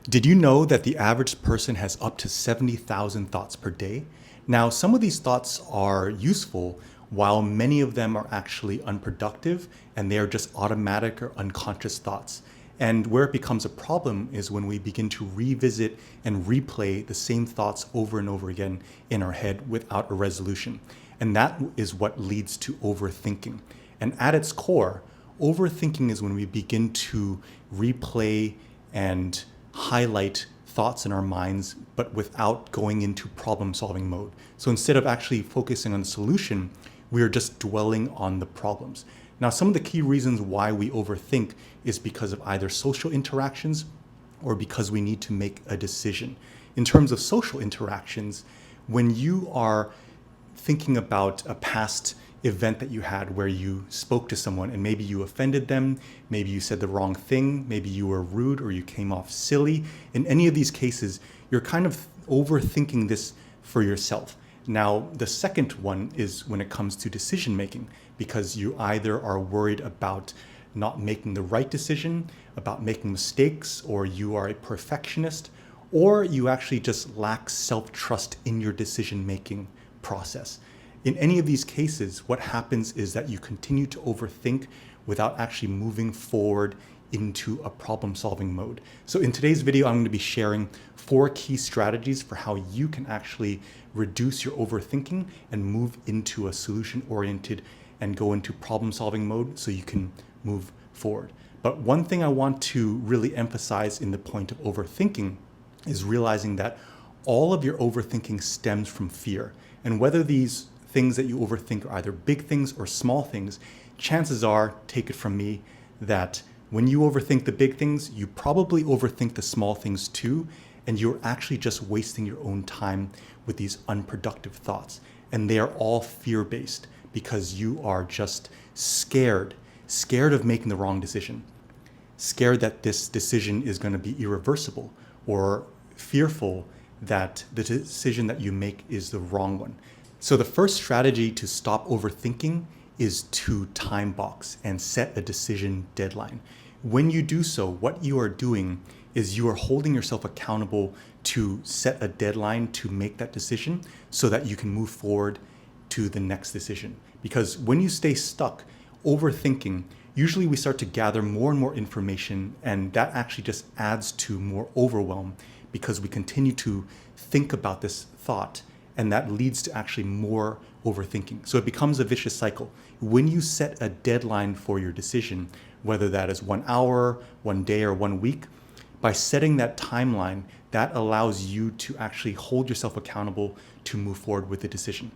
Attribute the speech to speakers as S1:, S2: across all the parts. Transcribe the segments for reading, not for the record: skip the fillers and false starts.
S1: Did you know that the average person has up to 70,000 thoughts per day? Now, some of these thoughts are useful, while many of them are actually unproductive and they are just automatic or unconscious thoughts. And where it becomes a problem is when we begin to revisit and replay the same thoughts over and over again in our head without a resolution. And that is what leads to overthinking. And at its core, overthinking is when we begin to replay and highlight thoughts in our minds, but without going into problem solving mode. So instead of actually focusing on the solution, we are just dwelling on the problems. Now, some of the key reasons why we overthink is because of either social interactions or because we need to make a decision. In terms of social interactions, when you are thinking about a past event that you had where you spoke to someone and maybe you offended them, maybe you said the wrong thing, maybe you were rude or you came off silly. In any of these cases, you're kind of overthinking this for yourself. Now, the second one is when it comes to decision making, because you either are worried about not making the right decision, about making mistakes, or you are a perfectionist, or you actually just lack self-trust in your decision making process. In any of these cases, what happens is that you continue to overthink without actually moving forward into a problem-solving mode. So in today's video, I'm going to be sharing 4 key strategies for how you can actually reduce your overthinking and move into a solution-oriented and go into problem-solving mode so you can move forward. But one thing I want to really emphasize in the point of overthinking is realizing that all of your overthinking stems from fear. And whether these things that you overthink are either big things or small things, chances are, take it from me, that when you overthink the big things, you probably overthink the small things too, and you're actually just wasting your own time with these unproductive thoughts. And they are all fear-based because you are just scared of making the wrong decision, scared that this decision is going to be irreversible, or fearful that the decision that you make is the wrong one. So the first strategy to stop overthinking is to time box and set a decision deadline. When you do so, what you are doing is you are holding yourself accountable to set a deadline to make that decision so that you can move forward to the next decision. Because when you stay stuck overthinking, usually we start to gather more and more information, and that actually just adds to more overwhelm because we continue to think about this thought, and that leads to actually more overthinking. So it becomes a vicious cycle. When you set a deadline for your decision, whether that is 1 hour, 1 day, or 1 week, by setting that timeline, that allows you to actually hold yourself accountable to move forward with the decision.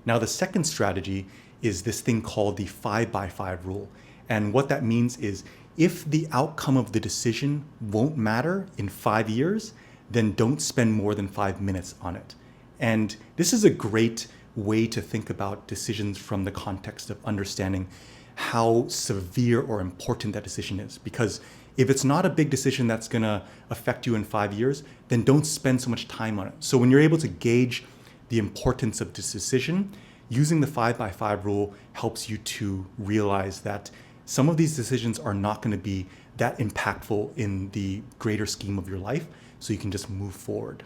S1: Now, the second strategy is this thing called the 5x5 rule. And what that means is if the outcome of the decision won't matter in 5 years, then don't spend more than 5 minutes on it. And this is a great way to think about decisions from the context of understanding how severe or important that decision is. Because if it's not a big decision that's going to affect you in 5 years, then don't spend so much time on it. So when you're able to gauge the importance of this decision, using the 5x5 rule helps you to realize that some of these decisions are not going to be that impactful in the greater scheme of your life, so you can just move forward.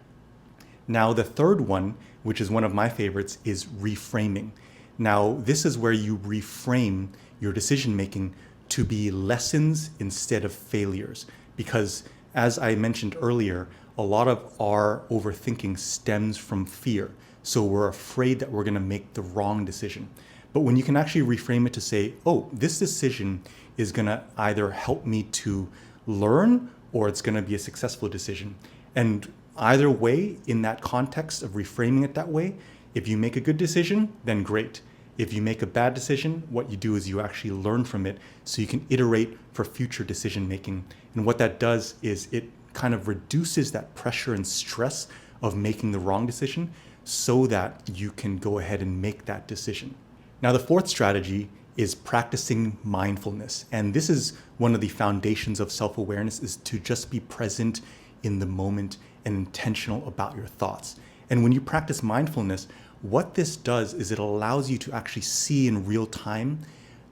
S1: Now, the third one, which is one of my favorites, is reframing. Now, this is where you reframe your decision making to be lessons instead of failures. Because as I mentioned earlier, a lot of our overthinking stems from fear. So we're afraid that we're going to make the wrong decision. But when you can actually reframe it to say, oh, this decision is going to either help me to learn or it's going to be a successful decision. And either way, in that context of reframing it that way, if you make a good decision, then great. If you make a bad decision, what you do is you actually learn from it so you can iterate for future decision making. And what that does is it kind of reduces that pressure and stress of making the wrong decision so that you can go ahead and make that decision. Now, the fourth strategy is practicing mindfulness. And this is one of the foundations of self-awareness, is to just be present in the moment and intentional about your thoughts. And when you practice mindfulness, what this does is it allows you to actually see in real time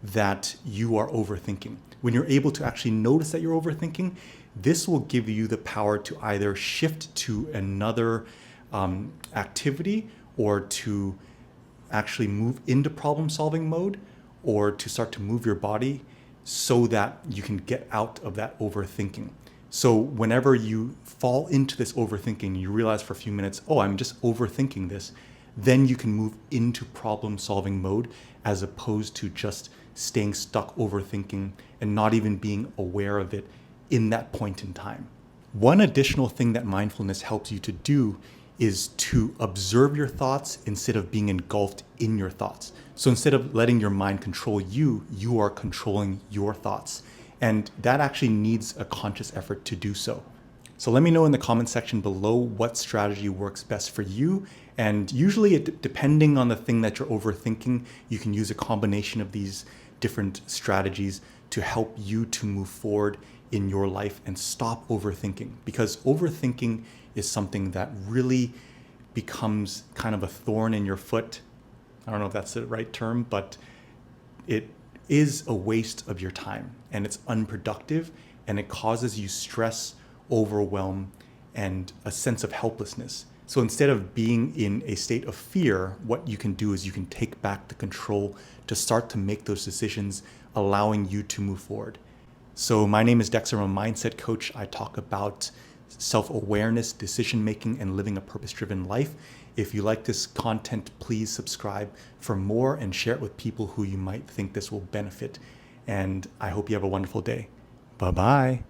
S1: that you are overthinking. When you're able to actually notice that you're overthinking, this will give you the power to either shift to another activity, or to actually move into problem solving mode, or to start to move your body so that you can get out of that overthinking. So whenever you fall into this overthinking, you realize for a few minutes, oh, I'm just overthinking this, then you can move into problem solving mode, as opposed to just staying stuck overthinking and not even being aware of it in that point in time. One additional thing that mindfulness helps you to do is to observe your thoughts instead of being engulfed in your thoughts. So instead of letting your mind control you, you are controlling your thoughts. And that actually needs a conscious effort to do so. So let me know in the comment section below what strategy works best for you. And usually, depending on the thing that you're overthinking, you can use a combination of these different strategies to help you to move forward in your life and stop overthinking. Because overthinking is something that really becomes kind of a thorn in your foot. I don't know if that's the right term, but it is a waste of your time, and it's unproductive, and it causes you stress, overwhelm, and a sense of helplessness. So instead of being in a state of fear, what you can do is you can take back the control to start to make those decisions, allowing you to move forward. So my name is Dexter. I'm a mindset coach. I talk about self-awareness, decision-making, and living a purpose-driven life. If you like this content, please subscribe for more and share it with people who you might think this will benefit. And I hope you have a wonderful day. Bye-bye.